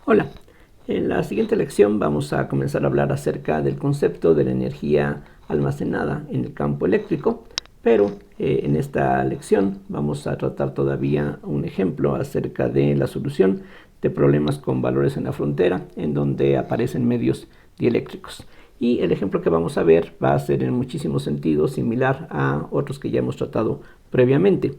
Hola, en la siguiente lección vamos a comenzar a hablar acerca del concepto de la energía almacenada en el campo eléctrico, pero en esta lección vamos a tratar todavía un ejemplo acerca de la solución de problemas con valores en la frontera en donde aparecen medios dieléctricos. Y el ejemplo que vamos a ver va a ser en muchísimos sentidos similar a otros que ya hemos tratado previamente.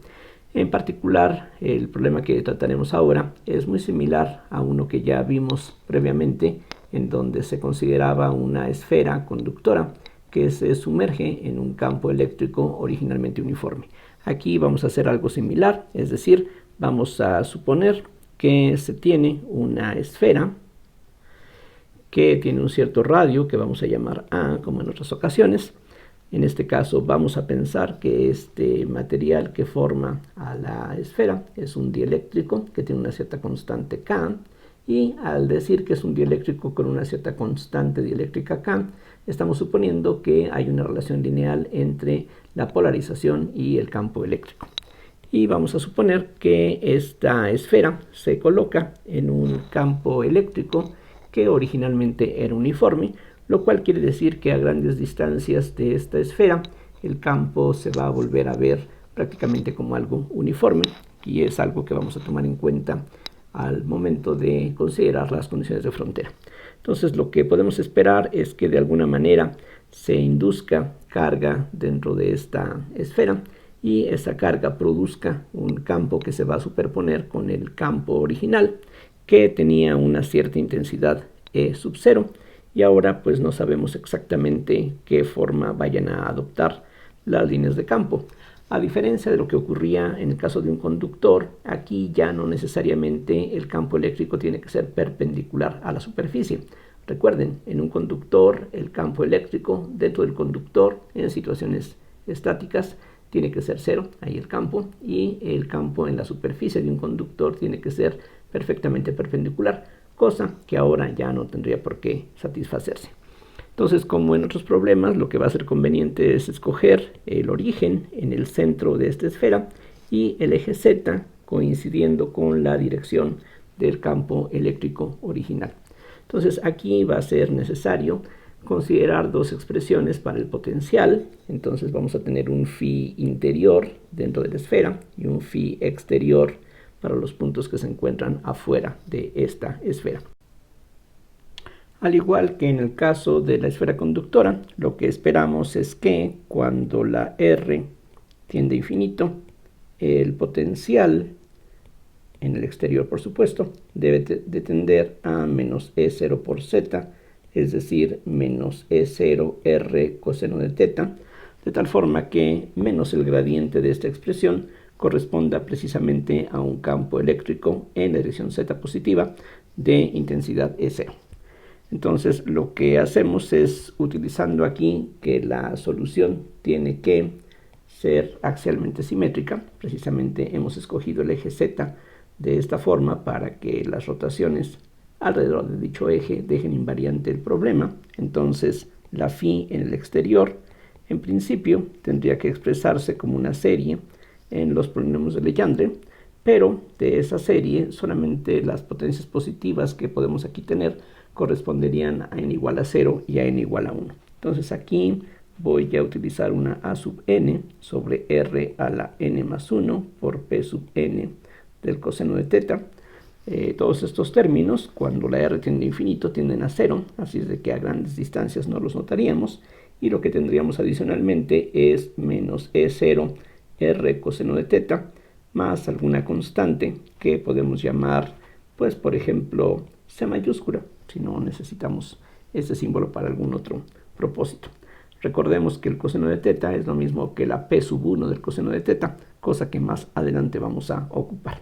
En particular, el problema que trataremos ahora es muy similar a uno que ya vimos previamente, en donde se consideraba una esfera conductora que se sumerge en un campo eléctrico originalmente uniforme. Aquí vamos a hacer algo similar, es decir, vamos a suponer que se tiene una esfera que tiene un cierto radio que vamos a llamar A, como en otras ocasiones. En este caso vamos a pensar que este material que forma a la esfera es un dieléctrico que tiene una cierta constante K, y al decir que es un dieléctrico con una cierta constante dieléctrica K, estamos suponiendo que hay una relación lineal entre la polarización y el campo eléctrico. Y vamos a suponer que esta esfera se coloca en un campo eléctrico que originalmente era uniforme, lo cual quiere decir que a grandes distancias de esta esfera el campo se va a volver a ver prácticamente como algo uniforme, y es algo que vamos a tomar en cuenta al momento de considerar las condiciones de frontera. Entonces lo que podemos esperar es que de alguna manera se induzca carga dentro de esta esfera y esa carga produzca un campo que se va a superponer con el campo original, que tenía una cierta intensidad E sub 0, y ahora pues no sabemos exactamente qué forma vayan a adoptar las líneas de campo. A diferencia de lo que ocurría en el caso de un conductor, aquí ya no necesariamente el campo eléctrico tiene que ser perpendicular a la superficie. Recuerden, en un conductor el campo eléctrico dentro del conductor en situaciones estáticas tiene que ser cero, ahí el campo, y el campo en la superficie de un conductor tiene que ser perfectamente perpendicular, cosa que ahora ya no tendría por qué satisfacerse. Entonces, como en otros problemas, lo que va a ser conveniente es escoger el origen en el centro de esta esfera y el eje Z coincidiendo con la dirección del campo eléctrico original. Entonces, aquí va a ser necesario considerar dos expresiones para el potencial. Entonces vamos a tener un phi interior dentro de la esfera y un phi exterior para los puntos que se encuentran afuera de esta esfera. Al igual que en el caso de la esfera conductora, lo que esperamos es que cuando la R tiende a infinito, el potencial en el exterior, por supuesto, debe de tender a menos E0 por Z, es decir, menos E0 R coseno de teta, de tal forma que menos el gradiente de esta expresión corresponda precisamente a un campo eléctrico en la dirección Z positiva de intensidad E0. Entonces lo que hacemos es, utilizando aquí que la solución tiene que ser axialmente simétrica, precisamente hemos escogido el eje Z de esta forma para que las rotaciones alrededor de dicho eje dejen invariante el problema. Entonces la phi en el exterior en principio tendría que expresarse como una serie en los polinomios de Legendre, pero de esa serie solamente las potencias positivas que podemos aquí tener corresponderían a n igual a 0 y a n igual a 1. Entonces aquí voy a utilizar una a sub n sobre r a la n más 1 por p sub n del coseno de teta. Todos estos términos, cuando la r tiende a infinito, tienden a 0, así es de que a grandes distancias no los notaríamos, y lo que tendríamos adicionalmente es menos E0 r coseno de teta más alguna constante que podemos llamar, pues por ejemplo, C mayúscula, si no necesitamos este símbolo para algún otro propósito. Recordemos que el coseno de teta es lo mismo que la p sub 1 del coseno de teta, cosa que más adelante vamos a ocupar.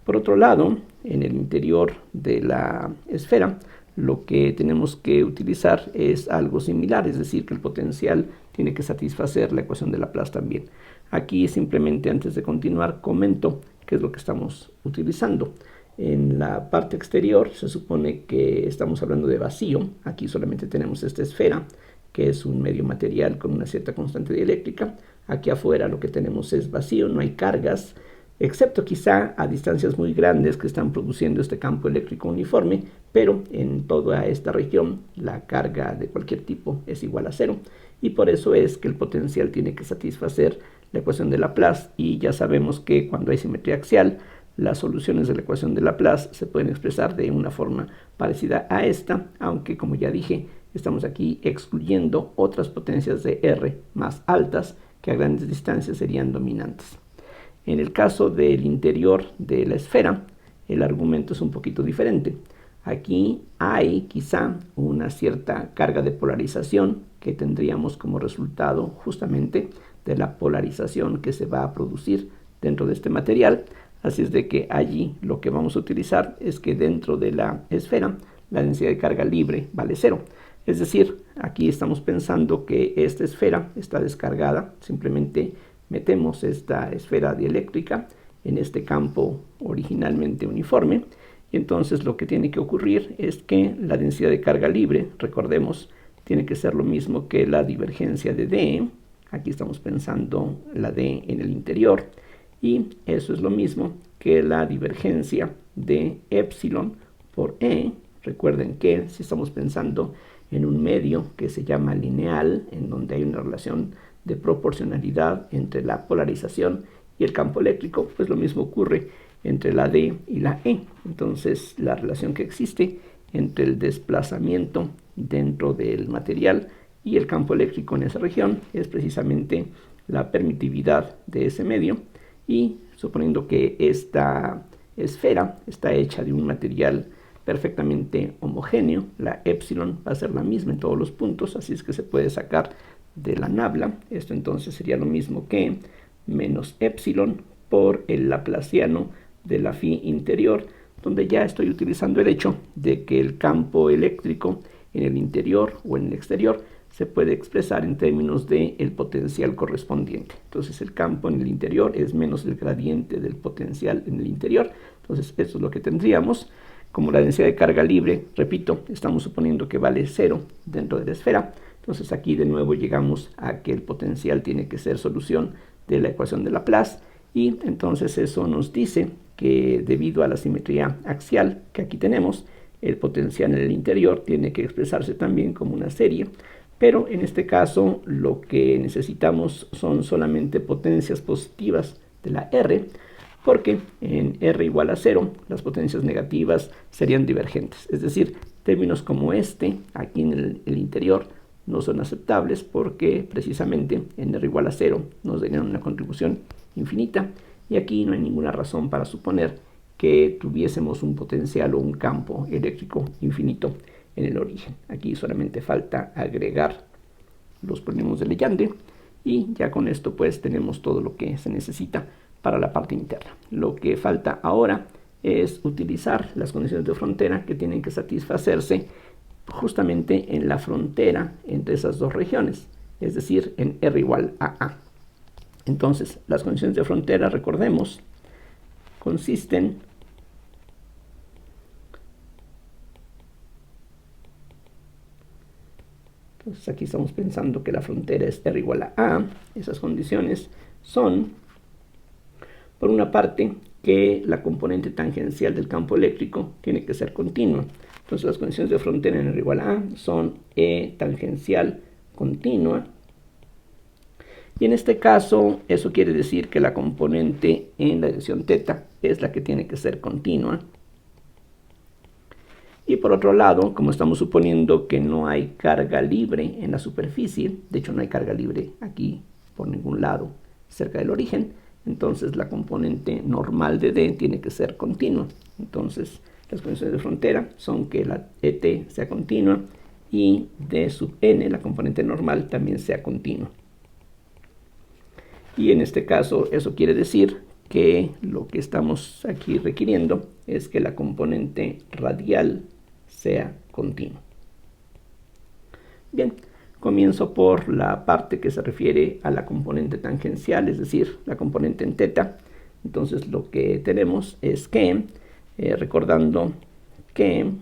Por otro lado, en el interior de la esfera, lo que tenemos que utilizar es algo similar, es decir, que el potencial tiene que satisfacer la ecuación de Laplace también. Aquí simplemente, antes de continuar, comento qué es lo que estamos utilizando. En la parte exterior se supone que estamos hablando de vacío. Aquí solamente tenemos esta esfera, que es un medio material con una cierta constante dieléctrica. Aquí afuera lo que tenemos es vacío, no hay cargas, excepto quizá a distancias muy grandes que están produciendo este campo eléctrico uniforme, pero en toda esta región la carga de cualquier tipo es igual a cero, y por eso es que el potencial tiene que satisfacer la ecuación de Laplace, y ya sabemos que cuando hay simetría axial, las soluciones de la ecuación de Laplace se pueden expresar de una forma parecida a esta, aunque como ya dije, estamos aquí excluyendo otras potencias de R más altas que a grandes distancias serían dominantes. En el caso del interior de la esfera, el argumento es un poquito diferente. Aquí hay quizá una cierta carga de polarización que tendríamos como resultado justamente de la polarización que se va a producir dentro de este material. Así es de que allí lo que vamos a utilizar es que dentro de la esfera la densidad de carga libre vale cero. Es decir, aquí estamos pensando que esta esfera está descargada, simplemente metemos esta esfera dieléctrica en este campo originalmente uniforme, y entonces lo que tiene que ocurrir es que la densidad de carga libre, recordemos, tiene que ser lo mismo que la divergencia de D. Aquí estamos pensando la D en el interior, y eso es lo mismo que la divergencia de epsilon por E. Recuerden que si estamos pensando en un medio que se llama lineal, en donde hay una relación de proporcionalidad entre la polarización y el campo eléctrico, pues lo mismo ocurre entre la D y la E. Entonces la relación que existe entre el desplazamiento dentro del material y el campo eléctrico en esa región es precisamente la permitividad de ese medio, y suponiendo que esta esfera está hecha de un material perfectamente homogéneo, la epsilon va a ser la misma en todos los puntos, así es que se puede sacar de la nabla. Esto entonces sería lo mismo que menos epsilon por el laplaciano de la phi interior, donde ya estoy utilizando el hecho de que el campo eléctrico en el interior o en el exterior se puede expresar en términos de el potencial correspondiente. Entonces el campo en el interior es menos el gradiente del potencial en el interior. Entonces eso es lo que tendríamos. Como la densidad de carga libre, repito, estamos suponiendo que vale 0 dentro de la esfera. Entonces aquí de nuevo llegamos a que el potencial tiene que ser solución de la ecuación de Laplace, y entonces eso nos dice que debido a la simetría axial que aquí tenemos, el potencial en el interior tiene que expresarse también como una serie, pero en este caso lo que necesitamos son solamente potencias positivas de la R, porque en R igual a 0 las potencias negativas serían divergentes. Es decir, términos como este aquí en el interior no son aceptables porque precisamente en R igual a 0 nos darían una contribución infinita, y aquí no hay ninguna razón para suponer que tuviésemos un potencial o un campo eléctrico infinito en el origen. Aquí solamente falta agregar los polinomios de Legendre, y ya con esto pues tenemos todo lo que se necesita para la parte interna. Lo que falta ahora es utilizar las condiciones de frontera que tienen que satisfacerse justamente en la frontera entre esas dos regiones, es decir, en R igual a A. Entonces, las condiciones de frontera, recordemos, consisten entonces aquí estamos pensando que la frontera es R igual a A. Esas condiciones son, por una parte, que la componente tangencial del campo eléctrico tiene que ser continua. Entonces las condiciones de frontera en R igual a A son E tangencial continua. Y en este caso, eso quiere decir que la componente en la dirección θ es la que tiene que ser continua. Y por otro lado, como estamos suponiendo que no hay carga libre en la superficie, de hecho no hay carga libre aquí por ningún lado cerca del origen, entonces la componente normal de D tiene que ser continua. Entonces las condiciones de frontera son que la ET sea continua y D sub n, la componente normal, también sea continua. Y en este caso eso quiere decir que lo que estamos aquí requiriendo es que la componente radial sea continua. Bien, comienzo por la parte que se refiere a la componente tangencial, es decir, la componente en θ. Entonces lo que tenemos es que, recordando que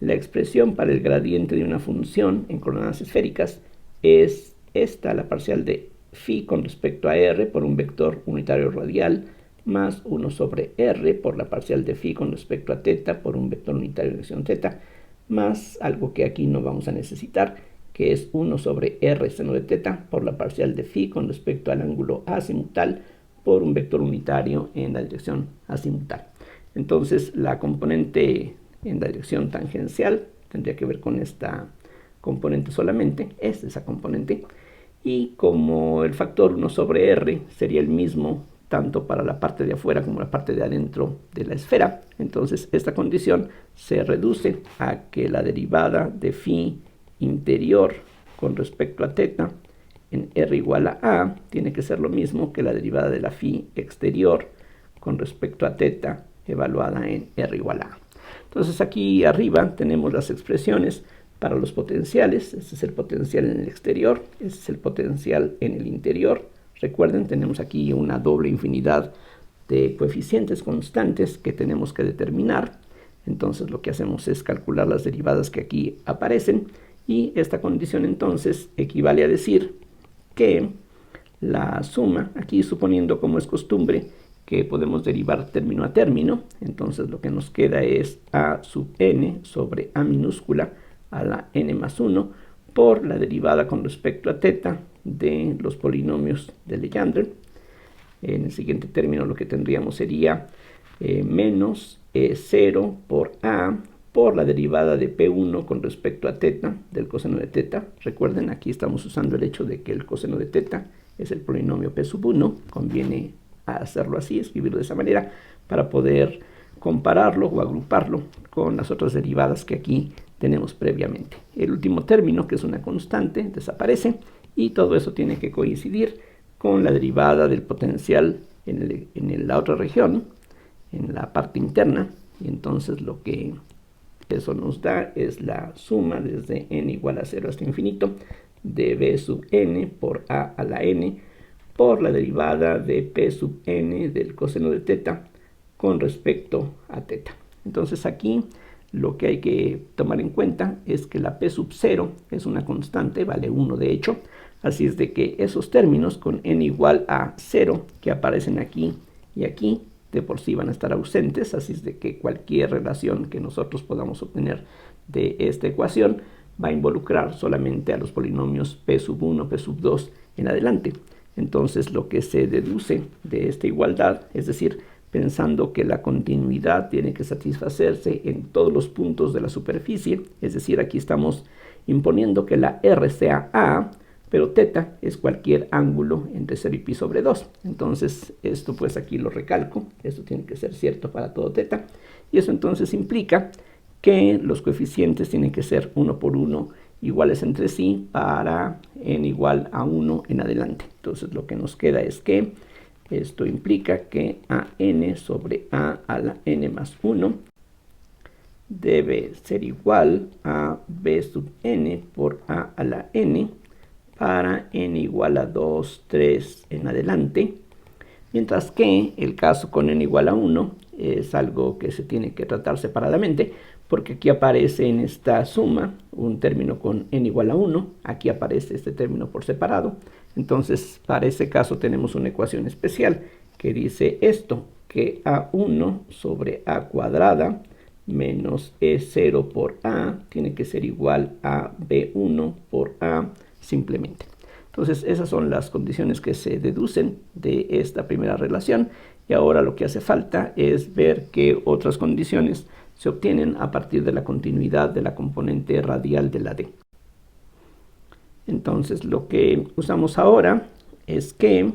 la expresión para el gradiente de una función en coordenadas esféricas es esta, la parcial de phi con respecto a r por un vector unitario radial más 1 sobre r por la parcial de phi con respecto a θ por un vector unitario en dirección θ, más algo que aquí no vamos a necesitar, que es 1 sobre r seno de θ por la parcial de phi con respecto al ángulo azimutal por un vector unitario en la dirección azimutal. Entonces la componente en la dirección tangencial tendría que ver con esta componente solamente, es esa componente, y como el factor 1 sobre r sería el mismo tanto para la parte de afuera como la parte de adentro de la esfera, entonces esta condición se reduce a que la derivada de phi interior con respecto a θ en r igual a tiene que ser lo mismo que la derivada de la phi exterior con respecto a θ evaluada en r igual a. Entonces aquí arriba tenemos las expresiones para los potenciales. Este es el potencial en el exterior, este es el potencial en el interior. Recuerden, tenemos aquí una doble infinidad de coeficientes constantes que tenemos que determinar. Entonces lo que hacemos es calcular las derivadas que aquí aparecen, y esta condición entonces equivale a decir que la suma, aquí suponiendo como es costumbre que podemos derivar término a término, entonces lo que nos queda es a sub n sobre a minúscula a la n más 1 por la derivada con respecto a θ de los polinomios de Legendre. En el siguiente término lo que tendríamos sería menos e0 por a por la derivada de P1 con respecto a θ del coseno de θ. Recuerden, aquí estamos usando el hecho de que el coseno de θ es el polinomio P sub 1. Conviene hacerlo así, escribirlo de esa manera, para poder compararlo o agruparlo con las otras derivadas que aquí tenemos previamente. El último término, que es una constante, desaparece, y todo eso tiene que coincidir con la derivada del potencial en la otra región, en la parte interna, y entonces lo que eso nos da es la suma desde n igual a 0 hasta infinito de b sub n por a la n por la derivada de p sub n del coseno de θ con respecto a θ. Entonces aquí lo que hay que tomar en cuenta es que la p sub 0 es una constante, vale 1 de hecho, así es de que esos términos con n igual a 0 que aparecen aquí y aquí de por sí van a estar ausentes, así es de que cualquier relación que nosotros podamos obtener de esta ecuación va a involucrar solamente a los polinomios p sub 1, p sub 2 en adelante. Entonces lo que se deduce de esta igualdad, es decir, pensando que la continuidad tiene que satisfacerse en todos los puntos de la superficie, es decir, aquí estamos imponiendo que la r sea a, pero θ es cualquier ángulo entre 0 y pi sobre 2. Entonces esto pues aquí lo recalco, esto tiene que ser cierto para todo θ, y eso entonces implica que los coeficientes tienen que ser 1 por 1 iguales entre sí para n igual a 1 en adelante. Entonces lo que nos queda es que esto implica que a n sobre a la n más 1 debe ser igual a b sub n por a la n para n igual a 2, 3 en adelante, mientras que el caso con n igual a 1 es algo que se tiene que tratar separadamente, porque aquí aparece en esta suma un término con n igual a 1, aquí aparece este término por separado. Entonces para ese caso tenemos una ecuación especial que dice esto, que a1 sobre a cuadrada menos e0 por a tiene que ser igual a b1 por a simplemente. Entonces esas son las condiciones que se deducen de esta primera relación, y ahora lo que hace falta es ver qué otras condiciones se obtienen a partir de la continuidad de la componente radial de la d. Entonces lo que usamos ahora es que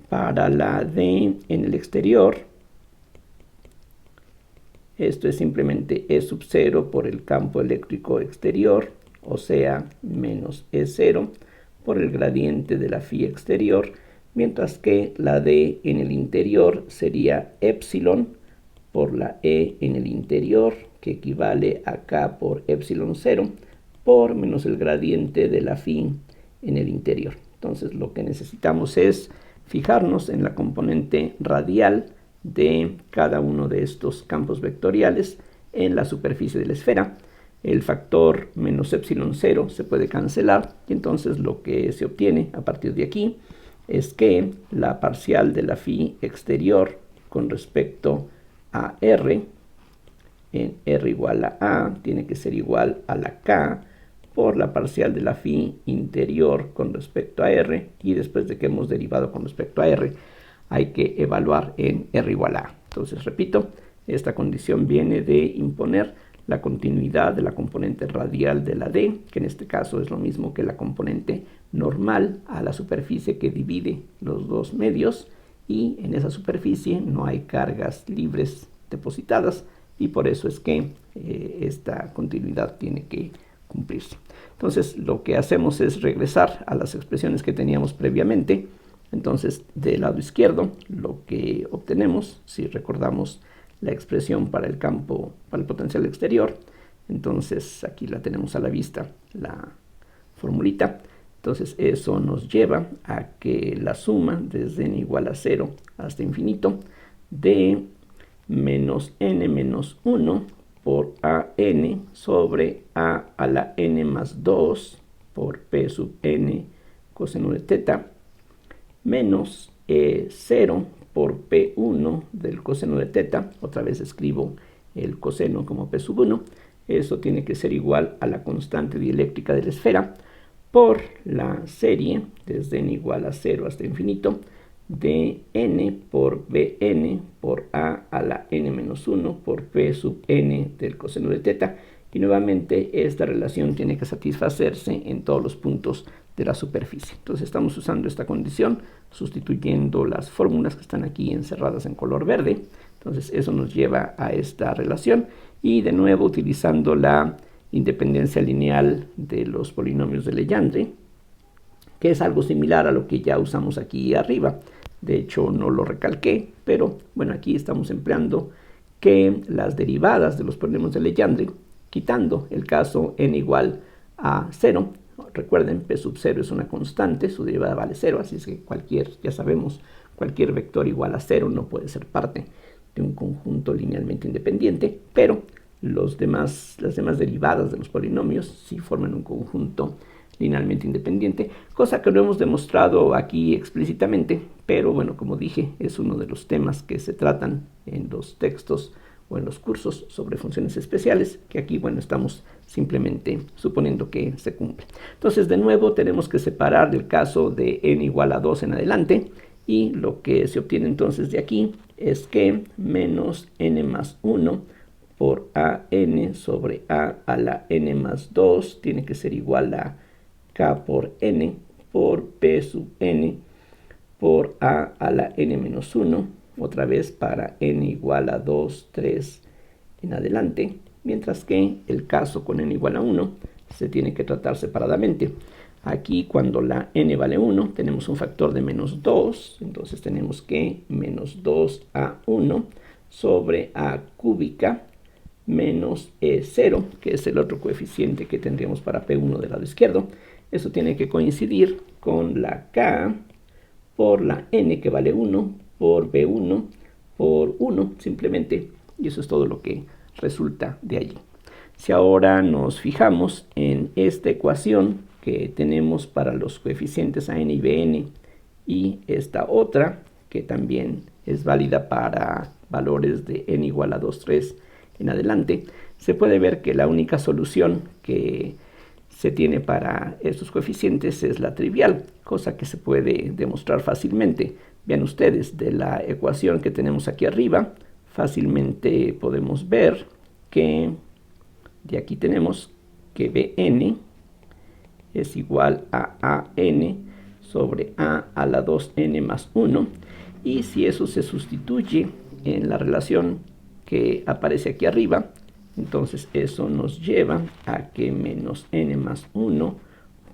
para la d en el exterior, esto es simplemente E sub 0 por el campo eléctrico exterior, o sea, menos E0 por el gradiente de la phi exterior, mientras que la D en el interior sería epsilon por la E en el interior, que equivale a K por epsilon 0, por menos el gradiente de la phi en el interior. Entonces lo que necesitamos es fijarnos en la componente radial de cada uno de estos campos vectoriales en la superficie de la esfera. El factor menos epsilon 0 se puede cancelar, y entonces lo que se obtiene a partir de aquí es que la parcial de la phi exterior con respecto a R, en R igual a tiene que ser igual a la K por la parcial de la phi interior con respecto a R, y después de que hemos derivado con respecto a R, hay que evaluar en R igual a. Entonces, repito, esta condición viene de imponer la continuidad de la componente radial de la D, que en este caso es lo mismo que la componente normal a la superficie que divide los dos medios, y en esa superficie no hay cargas libres depositadas, y por eso es que esta continuidad tiene que cumplirse. Entonces, lo que hacemos es regresar a las expresiones que teníamos previamente. Entonces, del lado izquierdo, lo que obtenemos, si recordamos la expresión para el campo, para el potencial exterior, entonces aquí la tenemos a la vista, la formulita. Entonces, eso nos lleva a que la suma desde n igual a 0 hasta infinito de menos n menos 1 por a n sobre a la n más 2 por p sub n coseno de teta menos 0 por p1 del coseno de teta. Otra vez escribo el coseno como p sub 1. Eso tiene que ser igual a la constante dieléctrica de la esfera por la serie desde n igual a 0 hasta infinito de n por bn por a la n menos 1 por p sub n del coseno de teta. Y nuevamente esta relación tiene que satisfacerse en todos los puntos de la superficie. Entonces estamos usando esta condición, sustituyendo las fórmulas que están aquí encerradas en color verde. Entonces eso nos lleva a esta relación, y de nuevo utilizando la independencia lineal de los polinomios de Legendre, que es algo similar a lo que ya usamos aquí arriba. De hecho, no lo recalqué, pero bueno, aquí estamos empleando que las derivadas de los polinomios de Legendre, quitando el caso n igual a 0, recuerden, p sub 0 es una constante, su derivada vale 0, así es que ya sabemos, cualquier vector igual a 0 no puede ser parte de un conjunto linealmente independiente, pero las demás derivadas de los polinomios sí forman un conjunto linealmente independiente, cosa que no hemos demostrado aquí explícitamente, pero bueno, como dije, es uno de los temas que se tratan en los textos o en los cursos sobre funciones especiales, que aquí, bueno, estamos simplemente suponiendo que se cumple. Entonces, de nuevo, tenemos que separar del caso de n igual a 2 en adelante, y lo que se obtiene entonces de aquí es que menos n más 1 por a n sobre a la n más 2 tiene que ser igual a k por n por p sub n por a la n menos 1, otra vez para n igual a 2, 3 en adelante, mientras que el caso con n igual a 1 se tiene que tratar separadamente. Aquí, cuando la n vale 1, tenemos un factor de menos 2, entonces tenemos que menos 2 a 1 sobre a cúbica menos 0, que es el otro coeficiente que tendríamos para P1 del lado izquierdo. Eso tiene que coincidir con la K por la N, que vale 1, por B1 por 1, simplemente. Y eso es todo lo que resulta de allí. Si ahora nos fijamos en esta ecuación que tenemos para los coeficientes a n y bn, y esta otra que también es válida para valores de n igual a 2, 3 en adelante, se puede ver que la única solución que se tiene para estos coeficientes es la trivial, cosa que se puede demostrar fácilmente. Vean ustedes, de la ecuación que tenemos aquí arriba, fácilmente podemos ver que de aquí tenemos que Bn es igual a An sobre a la 2n más 1, y si eso se sustituye en la relación que aparece aquí arriba, entonces eso nos lleva a que menos n más 1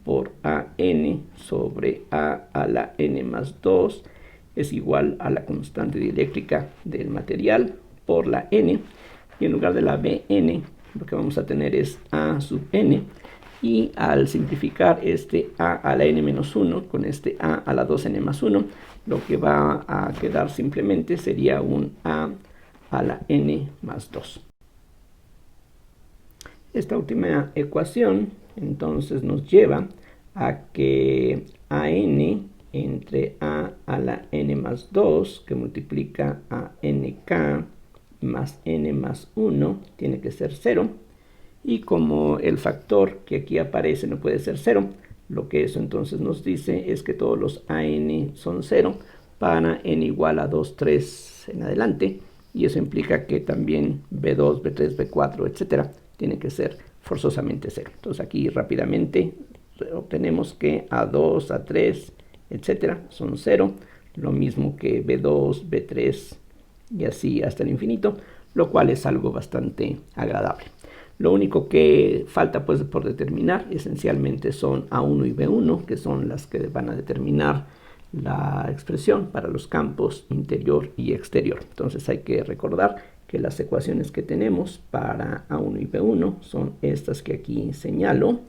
por an sobre a la n más 2 es igual a la constante dieléctrica del material por la n, y en lugar de la Bn lo que vamos a tener es a sub n, y al simplificar este a la n menos 1 con este a la 2n más 1, lo que va a quedar simplemente sería un a la n más 2. Esta última ecuación entonces nos lleva a que an entre a la n más 2 que multiplica a nk más n más 1 tiene que ser 0. Y como el factor que aquí aparece no puede ser 0, lo que eso entonces nos dice es que todos los an son 0 para n igual a 2, 3 en adelante. Y eso implica que también b2, b3, b4, etcétera, tiene que ser forzosamente 0. Entonces aquí rápidamente obtenemos que A2, A3, etcétera, son 0. Lo mismo que B2, B3 y así hasta el infinito, lo cual es algo bastante agradable. Lo único que falta pues por determinar esencialmente son A1 y B1, que son las que van a determinar la expresión para los campos interior y exterior. Entonces hay que recordar que las ecuaciones que tenemos para A1 y B1 son estas que aquí señalo.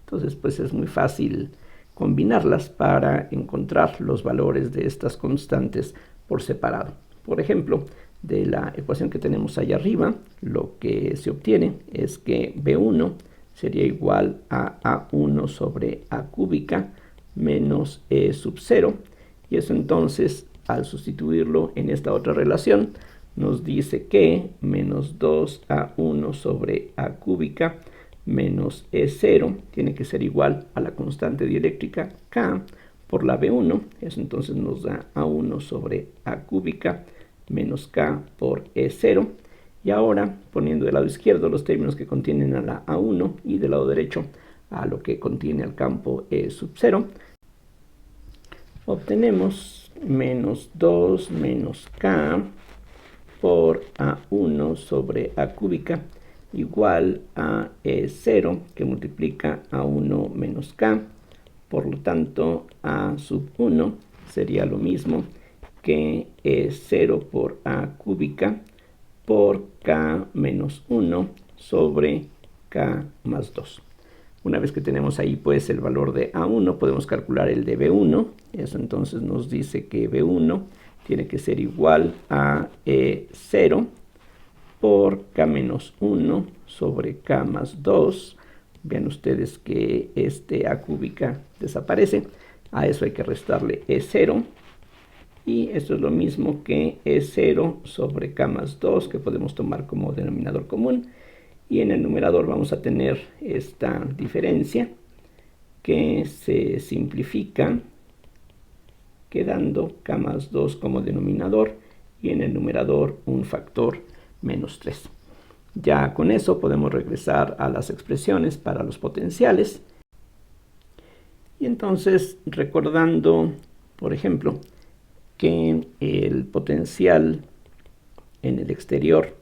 Entonces pues es muy fácil combinarlas para encontrar los valores de estas constantes por separado. Por ejemplo, de la ecuación que tenemos allá arriba, lo que se obtiene es que B1 sería igual a A1 sobre A cúbica menos E sub 0, y eso entonces, al sustituirlo en esta otra relación, nos dice que menos 2A1 sobre A cúbica menos E0 tiene que ser igual a la constante dieléctrica K por la B1. Eso entonces nos da A1 sobre A cúbica menos K por E0. Y ahora, poniendo del lado izquierdo los términos que contienen a la A1 y del lado derecho a lo que contiene al campo E sub 0, obtenemos menos 2 menos K por A1 sobre A cúbica igual a E0 que multiplica A1 menos K. Por lo tanto, A sub 1 sería lo mismo que E0 por A cúbica por K menos 1 sobre K más 2. Una vez que tenemos ahí pues el valor de A1, podemos calcular el de B1. Eso entonces nos dice que B1 tiene que ser igual a E0 por K menos 1 sobre K más 2. Vean ustedes que este A cúbica desaparece. A eso hay que restarle E0. Y esto es lo mismo que E0 sobre K más 2, que podemos tomar como denominador común. Y en el numerador vamos a tener esta diferencia que se simplifica quedando K más 2 como denominador y en el numerador un factor menos 3. Ya con eso podemos regresar a las expresiones para los potenciales. Y entonces, recordando, por ejemplo, que el potencial en el exterior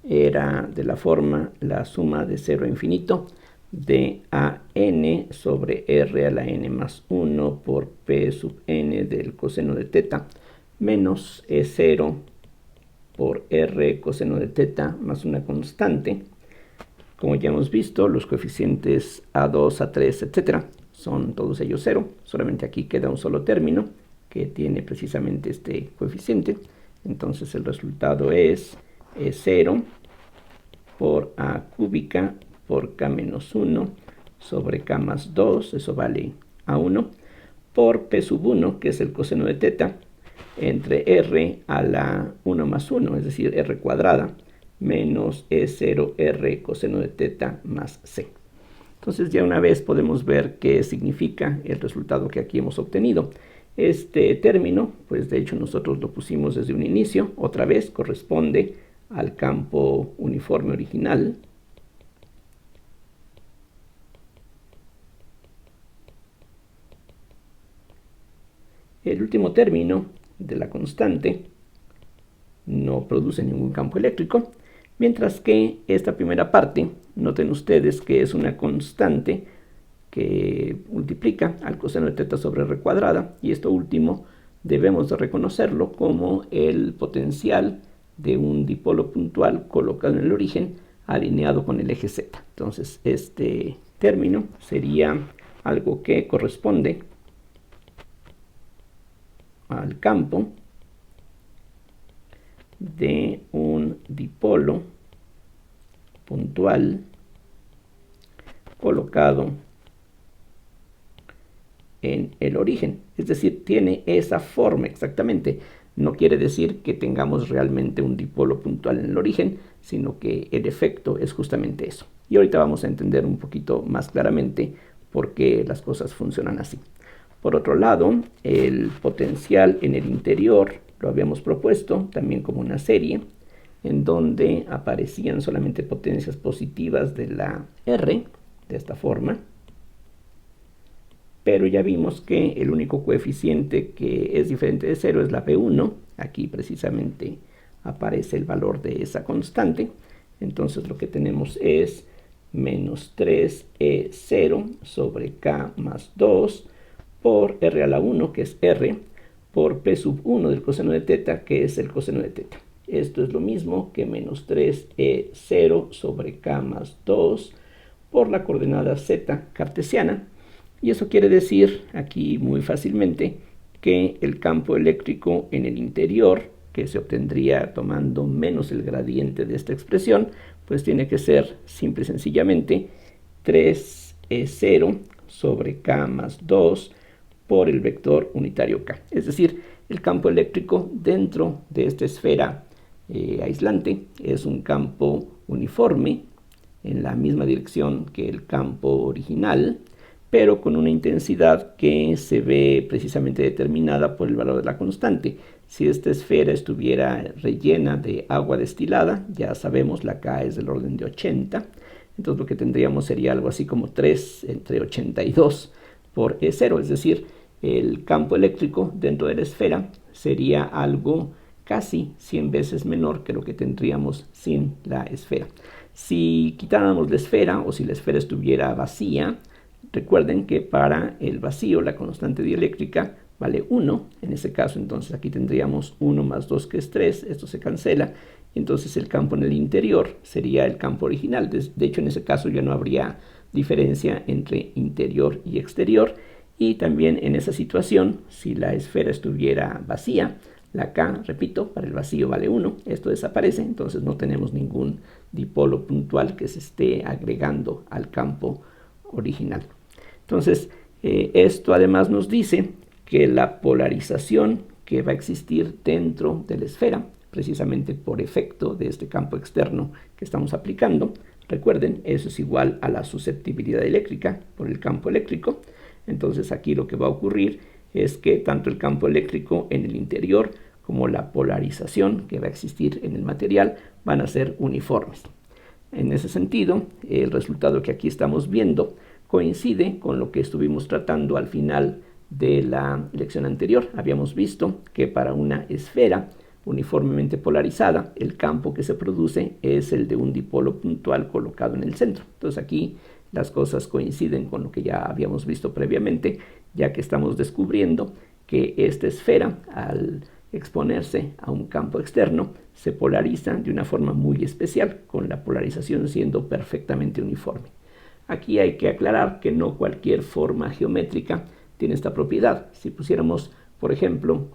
era de la forma la suma de 0 a infinito de a n sobre r a la n más 1 por p sub n del coseno de teta menos e0 por r coseno de teta más una constante. Como ya hemos visto, los coeficientes a2, a3, etcétera, son todos ellos 0. Solamente aquí queda un solo término que tiene precisamente este coeficiente. Entonces el resultado es E0 por A cúbica por K menos 1 sobre K más 2, eso vale A1, por P sub 1, que es el coseno de teta, entre R a la 1 más 1, es decir, R cuadrada, menos E0R coseno de teta más C. Entonces ya una vez podemos ver qué significa el resultado que aquí hemos obtenido. Este término, pues de hecho nosotros lo pusimos desde un inicio, otra vez corresponde al campo uniforme original. El último término de la constante no produce ningún campo eléctrico, mientras que esta primera parte, noten ustedes que es una constante que multiplica al coseno de teta sobre r cuadrada, y esto último debemos de reconocerlo como el potencial de un dipolo puntual colocado en el origen alineado con el eje z. Entonces este término sería algo que corresponde al campo de un dipolo puntual colocado en el origen, es decir, tiene esa forma exactamente. No quiere decir que tengamos realmente un dipolo puntual en el origen, sino que el efecto es justamente eso. Y ahorita vamos a entender un poquito más claramente por qué las cosas funcionan así. Por otro lado, el potencial en el interior lo habíamos propuesto también como una serie, en donde aparecían solamente potencias positivas de la R, de esta forma, pero ya vimos que el único coeficiente que es diferente de 0 es la P1. Aquí precisamente aparece el valor de esa constante. Entonces lo que tenemos es menos 3E0 sobre K más 2 por R a la 1, que es R, por P sub 1 del coseno de teta, que es el coseno de teta. Esto es lo mismo que menos 3E0 sobre K más 2 por la coordenada Z cartesiana. Y eso quiere decir, aquí muy fácilmente, que el campo eléctrico en el interior, que se obtendría tomando menos el gradiente de esta expresión, pues tiene que ser simple y sencillamente 3E0 sobre K más 2 por el vector unitario K. Es decir, el campo eléctrico dentro de esta esfera aislante es un campo uniforme en la misma dirección que el campo original, pero con una intensidad que se ve precisamente determinada por el valor de la constante. Si esta esfera estuviera rellena de agua destilada, ya sabemos, la K es del orden de 80, entonces lo que tendríamos sería algo así como 3 entre 82 por E0, es decir, el campo eléctrico dentro de la esfera sería algo casi 100 veces menor que lo que tendríamos sin la esfera. Si quitáramos la esfera o si la esfera estuviera vacía, recuerden que para el vacío la constante dieléctrica vale 1. En ese caso, entonces aquí tendríamos 1 más 2, que es 3. Esto se cancela. Entonces el campo en el interior sería el campo original. De hecho, en ese caso ya no habría diferencia entre interior y exterior. Y también en esa situación, si la esfera estuviera vacía, la K, repito, para el vacío vale 1. Esto desaparece, entonces no tenemos ningún dipolo puntual que se esté agregando al campo original. Entonces, esto además nos dice que la polarización que va a existir dentro de la esfera, precisamente por efecto de este campo externo que estamos aplicando, recuerden, eso es igual a la susceptibilidad eléctrica por el campo eléctrico. Entonces aquí lo que va a ocurrir es que tanto el campo eléctrico en el interior como la polarización que va a existir en el material van a ser uniformes. En ese sentido, el resultado que aquí estamos viendo coincide con lo que estuvimos tratando al final de la lección anterior. Habíamos visto que para una esfera uniformemente polarizada, el campo que se produce es el de un dipolo puntual colocado en el centro. Entonces aquí las cosas coinciden con lo que ya habíamos visto previamente, ya que estamos descubriendo que esta esfera, al exponerse a un campo externo, se polariza de una forma muy especial, con la polarización siendo perfectamente uniforme. Aquí hay que aclarar que no cualquier forma geométrica tiene esta propiedad. Si pusiéramos, por ejemplo,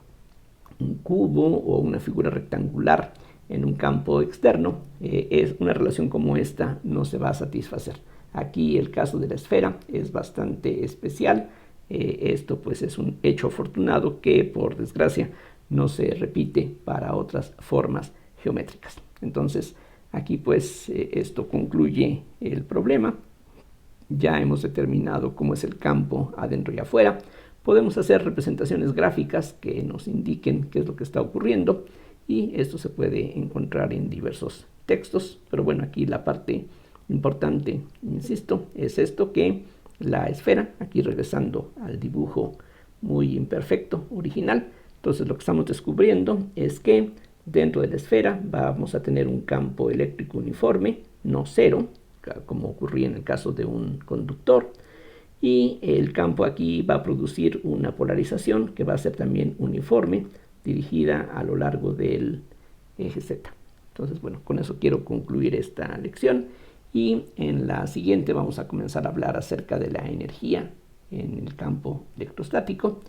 un cubo o una figura rectangular en un campo externo, es una relación como esta no se va a satisfacer. Aquí el caso de la esfera es bastante especial. Esto pues es un hecho afortunado que por desgracia no se repite para otras formas geométricas. Entonces aquí pues esto concluye el problema. Ya hemos determinado cómo es el campo adentro y afuera. Podemos hacer representaciones gráficas que nos indiquen qué es lo que está ocurriendo, y esto se puede encontrar en diversos textos, pero bueno, aquí la parte importante, insisto, es esto, que la esfera, aquí regresando al dibujo muy imperfecto original, entonces lo que estamos descubriendo es que dentro de la esfera vamos a tener un campo eléctrico uniforme, no cero, como ocurría en el caso de un conductor, y el campo aquí va a producir una polarización que va a ser también uniforme, dirigida a lo largo del eje Z. Entonces, bueno, con eso quiero concluir esta lección, y en la siguiente vamos a comenzar a hablar acerca de la energía en el campo electrostático,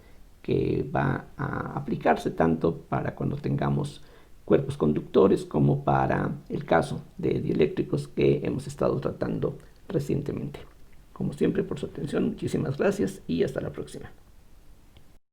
que va a aplicarse tanto para cuando tengamos cuerpos conductores como para el caso de dieléctricos que hemos estado tratando recientemente. Como siempre, por su atención, muchísimas gracias y hasta la próxima.